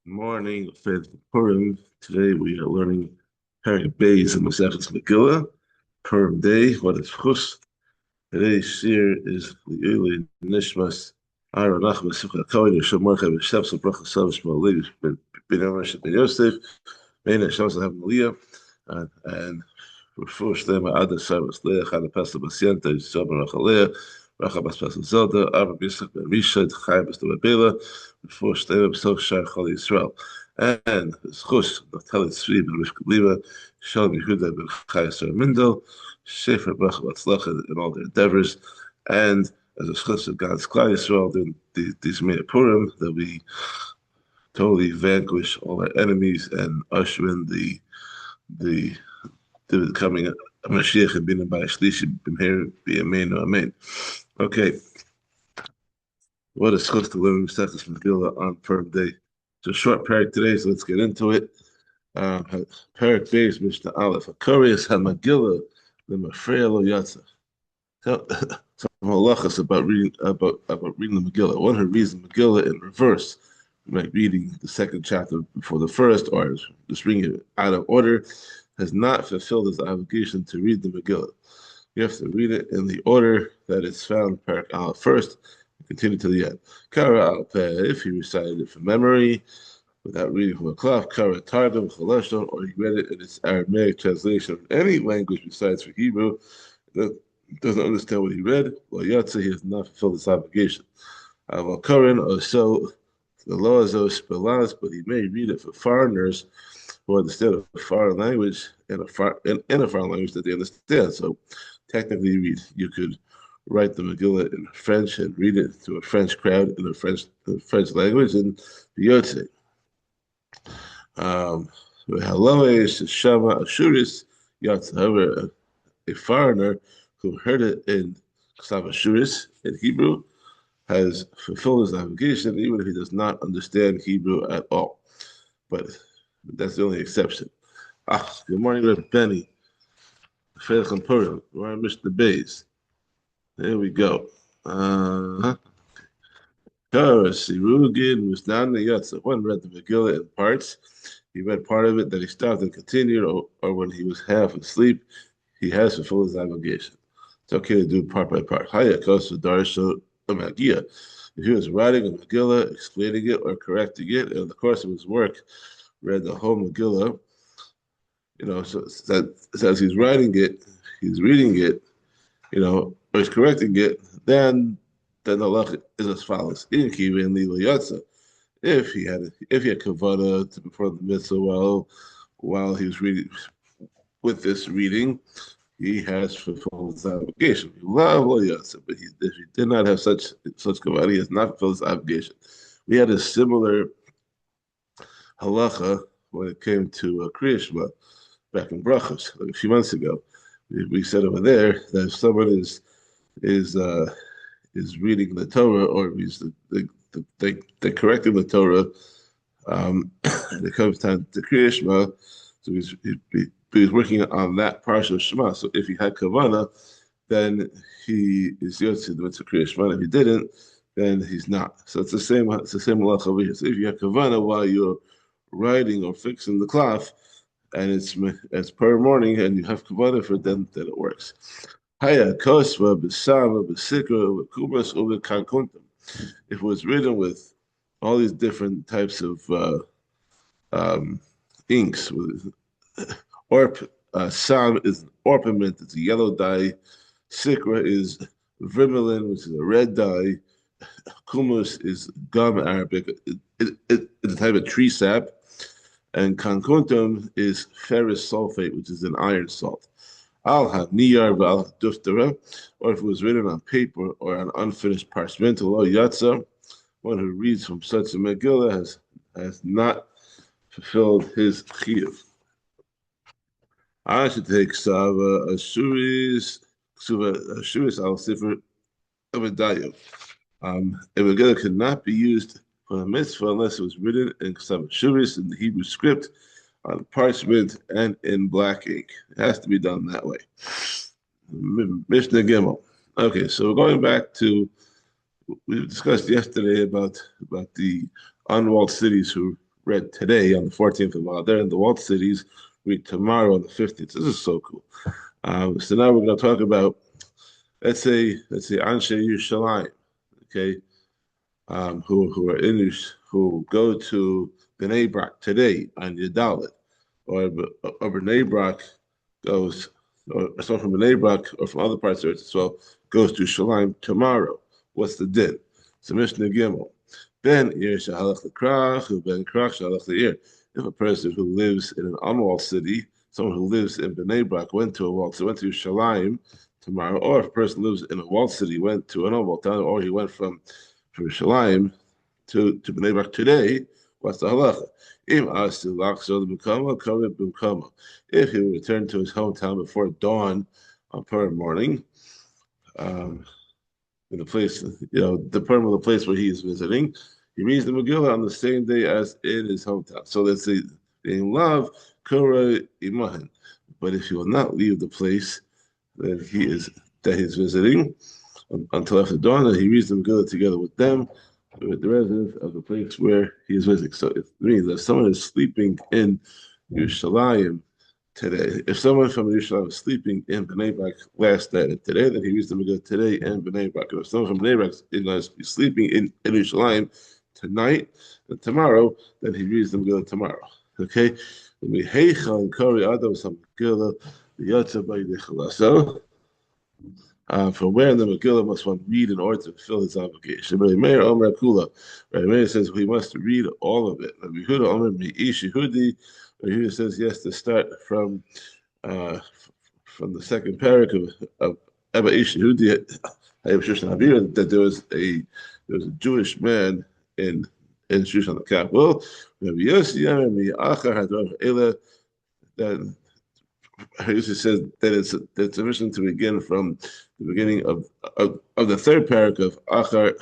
Morning, Fed Purim. Today we are learning Perek Beis and Masechus Megillah. Purim Day. What is Chus? Today's shiur is Li'uli Nishmas Aaron Nachman Simcha Kohen Yeshua Mordechai B'Shem Bracha Sav Shmuel Levi Ben Yosh Ben Yosef Ben Hashem Zahav Maliyah and Refush Them Ada Sarvas Leah Chana Pesta Basienta Yisrael Barachalea Racha Bas Pesta Zelda Abba Yitzchak Ben Misha Chai Besta Babela Refush Them B'Soch Shar Chol Yisrael and Schus Naftali Tzvi Ben Rivka Bliva Shalom Yehuda Ben Chai Yisrael Mindel Shefer Bracha Batzlacha in all their endeavors, and as a schus of God's Klal Yisrael, then these Meir Purim, that we totally vanquish all our enemies and usher in the coming of Mashiach and Binim by Shlishi B'Meir B'Yameinu Amen. Okay, what a schus to learn Masechus Megillah on Purim Day. It's a short parak today, so let's get into it. Perek Beis Mishnah Aleph Hakarias HaMegillah L'Mafreya Lo Yatza. Some halachas about reading the Megillah. One who reads the Megillah in reverse, like reading the second chapter before the first, or just reading it out of order, has not fulfilled his obligation to read the Megillah. You have to read it in the order that it's found Perek Aleph first, and continue to the end. Kara al Peh, if he recited it from memory, without reading from a cloth, Kara Targum Chalashon, or he read it in its Aramaic translation of any language besides for Hebrew, that doesn't understand what he read, well, Yatza, he has not fulfilled his obligation. Aval Karan, or so, the law is those spellas, but he may read it for foreigners who understand a foreign language in a foreign language that they understand. So technically, you could write the Megillah in French and read it to a French crowd in a French language and be Yotze. However, a foreigner who heard it in Ksav Ashuris in Hebrew has fulfilled his obligation, even if he does not understand Hebrew at all. But that's the only exception. Good morning, Reb Benny. Perek Purim. We're on Mishnah Beis. There we go. One read the Megillah in parts. He read part of it, then he stopped and continued, or when he was half asleep, he has fulfilled his obligation. It's okay to do part by part. If he was writing a Megillah, explaining it or correcting it, and in the course of his work, read the whole Megillah, so as he's writing it, he's reading it, or he's correcting it, then the halachic is as follows: if he had kavanah to perform the mitzvah while he was reading with this reading, he has fulfilled his obligation. But if he did not have such kavanah, he has not fulfilled his obligation. We had a similar halacha when it came to Kriya Shema back in Brachos, like a few months ago. We said over there that if someone is reading the Torah, or they're correcting the Torah, and it comes time to Kriya Shema, so he's working on that parsha of Shema. So if he had kavanah, then he is yotze the mitzvah Kriya Shema. If he didn't, then he's not. So it's the same halacha over here. So if you have kavanah while you're writing or fixing the cloth, and it's per morning, and you have kavanah for it, then it works. If it was written with all these different types of inks, sam is orpiment, it's a yellow dye. Sikra is vermilion, which is a red dye. Kumus is gum Arabic. It's a type of tree sap. And kankuntum is ferrous sulfate, which is an iron salt. Al niyar v'al duftara, or if it was written on paper or on unfinished parchment, lo yatza, one who reads from such a Megillah has not fulfilled his chiyuv. I should take Sava Ashuris al Sifr Abadayo. A Megillah cannot be used for a mitzvah unless it was written in Ksav Ashuris, in the Hebrew script, on parchment, and in black ink. It has to be done that way. Mishnah Gimel. Okay, so we're going back to, we discussed yesterday about the unwalled cities who read today on the 14th of Adar, and the walled cities read tomorrow on the 15th. This is so cool. So now we're going to talk about, let's say Anshe Yerushalayim, okay, who go to Bnei Brak today on Yedalit, or Bnei Brak goes, or someone from Bnei Brak or from other parts of Eretz Yisrael goes to Shalim tomorrow. What's the din? So Mishnah Gimel. Ben Ir Shahalach L'Krach, who Ben Krach Shahalach L'Ir. If a person who lives in an unwalled city, someone who lives in Bnei Brak went to a walled, so went to Shalim tomorrow, or if a person lives in a walled city, went to an unwalled town, or he went from Shalim to Bnei Brak today, what's the halacha? If he would return to his hometown before dawn on Purim morning, in the place, the Purim of the place where he is visiting, he reads the Megillah on the same day as in his hometown. So let's say, in love, Kura Imahin. But if he will not leave the place that he's visiting until after dawn, then he reads the Megillah together with them, with the residents of the place where he is visiting. So it means that someone is sleeping in Yerushalayim today. If someone from Yerushalayim is sleeping in Bnei Brak last night and today, then he reads the Megillah today in Bnei Brak. If someone from Bnei Brak is going to be sleeping in Yerushalayim tonight and tomorrow, then he reads the Megillah tomorrow. Okay? For where the Megillah must one read in order to fulfill his obligation. But Meir Omer Kula, right? Meir says we must read all of it. Yehuda Omer Meish Yehudi, Yehuda says yes to start from the second Perek of Abba Ish Yehudi that there was a Jewish man in Shushan the capital. Rabbi Yossi Omer Mi'achar Hadron Ela, that Yossi says that it's sufficient to begin from the beginning of the third parak of Achar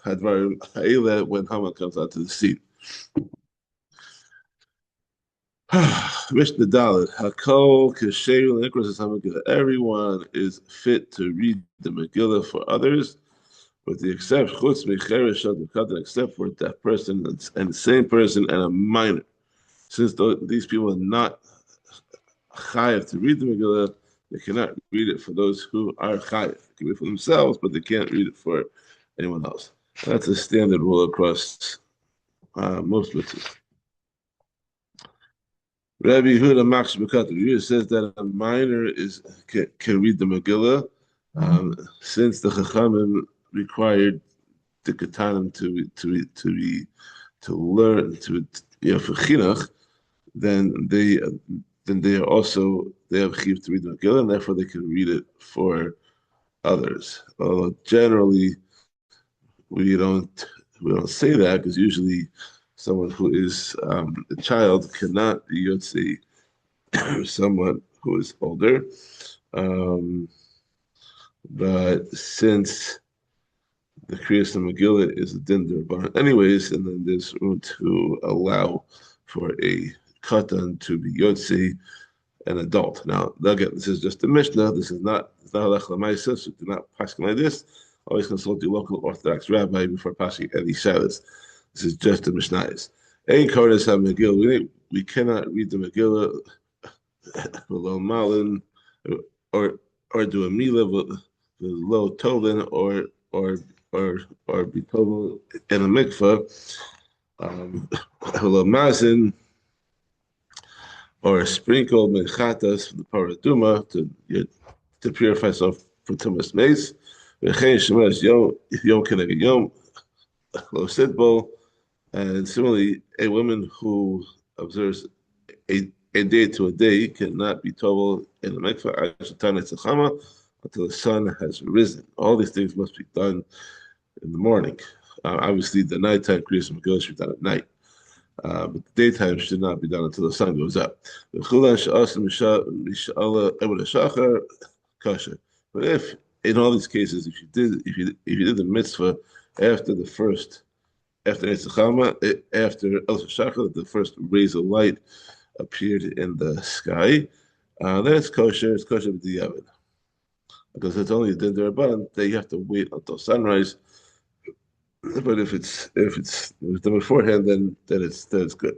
Hadvarim Ha'ila when Haman comes out to the scene. Mishnah Dalet Hakol Kesheru Nikros Hamagillah. Everyone is fit to read the Megillah for others, with the exception Chutz Mecheresh Shad except for that person and the same person and a minor. Since these people are not chayav to read the Megillah, they cannot read it for those who are chayav. They can read it for themselves, but they can't read it for anyone else. That's a standard rule across most mitzvahs. Rabbi Yehuda Max Yehuda says that a minor can read the Megillah, since the Chachamim required the Ketanim to learn for chinuch, then they have chiv to read the Megillah, and therefore they can read it for others. Although generally we don't say that, because usually someone who is a child cannot be Yitzie someone who is older. But since the Kriyas of Megillah is a din d'Rabbanan anyways, and then there's room to allow for a katan to be Yotzi, an adult. Now, again, this is just a Mishnah. This is not halach l'maisa, so do not pass like this. Always consult your local Orthodox rabbi before passing any shalas. This is just a Mishnayos. Ein kodesh ha-Megillah. We cannot read the Megillah below malin, or do a milah with low tolin, or be told in a mikvah, below mazin, or sprinkle menchatas for the paraduma to purify yourself for tumas mace. Yom keneged yom lo sidbo. And similarly, a woman who observes a day to a day cannot be told in the mikvah until the sun has risen. All these things must be done in the morning. Obviously, the nighttime Kriyas Megillah should be done at night. But the daytime should not be done until the sun goes up. But if in all these cases, if you did the mitzvah after after El Shachar, the first rays of light appeared in the sky, then it's kosher. It's kosher with the Yavin, because it's only a din d'Rabbanan that you have to wait until sunrise But if it's done beforehand, then it's good.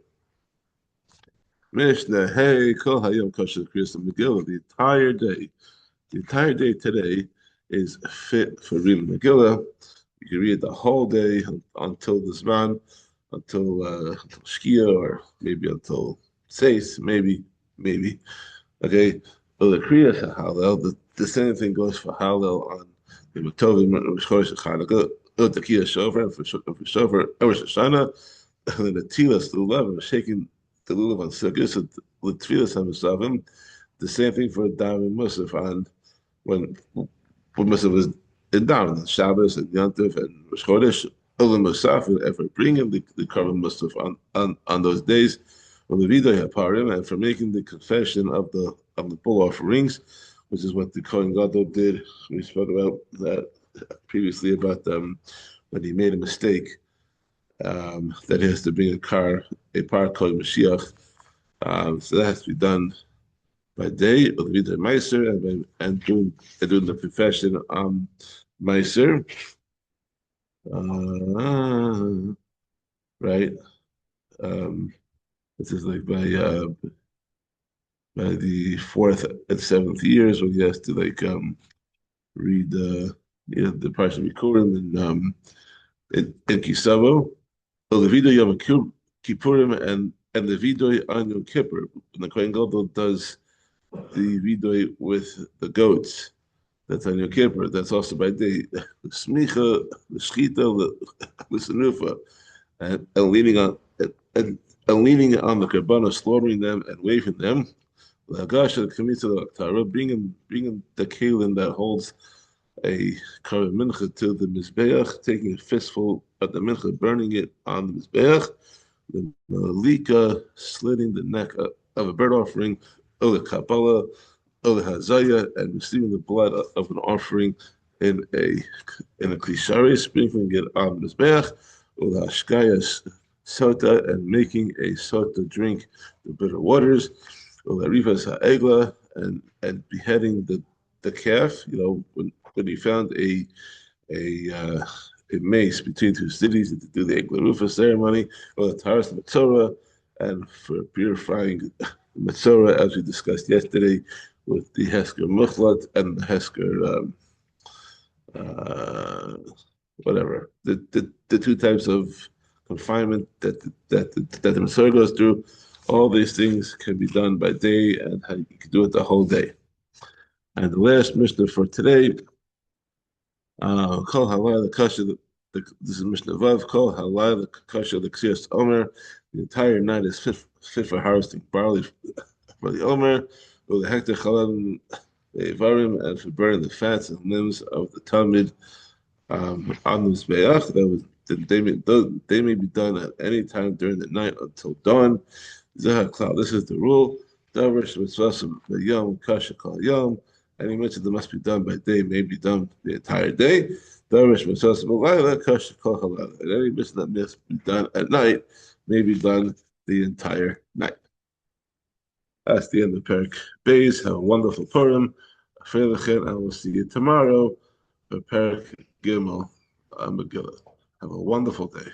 Mishnah, hey, kol hayom kosher kriyas Megillah. The entire day today is fit for reading Megillah. You can read the whole day until the Zman, until Shkia, or maybe until Seis, maybe. Okay. Well, the Kriya Hallel, the same thing goes for Hallel on the Matovim, Rosh Chodesh, Chanukah, the Kiyah Shover, and for Shover, Rosh Hashanah, and then the Tilas, the Lulav, shaking the Lulav on Sukkot, so the Tfilas HaMusavim, the same thing for Daven Musaf on when Musaf was in Daven, Shabbos and Yantif and Rosh Chodesh, Ulam Musaf, and ever bringing the Karban Musaf on those days, when the Vidoy Purim, and for making the confession of the bull offerings, which is what the Kohen Gadol did. We spoke about that previously about when he made a mistake, that he has to bring a par called Mashiach. So that has to be done by day of the Vidoy Meiser and doing the confession Meiser. Right. This is like by the fourth and seventh years when he has to read the parchment Purim in Kisavo. So the Vidoy Yom Kippurim and the Vidoy on Yom Kippur. And the Kohen Gadol does the Vidoy with the goats. That's on Yom Kippur. That's also by day. The Smicha, the Shchita, the Sanufa, and leaning on and the Kabbana, slaughtering them and waving them. Bringing the kalim that holds a karban mincha to the mizbeach, taking a fistful of the mincha, burning it on the mizbeach, the malika, slitting the neck of a bird offering, or the kabbalah, or the hazaya, and receiving the blood of an offering in a klishari, sprinkling it on the mizbeach, or the hashkaya sota, and making a sota drink the bitter waters. And beheading the calf. When he found a mace between two cities to do the Egla ceremony, or the Taras Matzorah, and for purifying Matzorah, as we discussed yesterday, with the Hesker Muchlat and the Hesker whatever, the two types of confinement that the Matzorah goes through. All these things can be done by day, and you can do it the whole day. And the last Mishnah for today, Kol Halai the Kasha, this is Mishnah Vav, Kol Halai the Kasha the Ksias Omer. The entire night is fit for harvesting barley for the Omer, or the Hector Chalan the Varim, and for burning the fats and limbs of the Talmud on the Mizbeach. They may be done at any time during the night until dawn. This is the rule. Any mitzvah that must be done by day may be done the entire day. And any mitzvah that must be done at night may be done the entire night. That's the end of Perek Beis. Have a wonderful Purim. And we'll see you tomorrow for Perek Gimel Megillah. Have a wonderful day.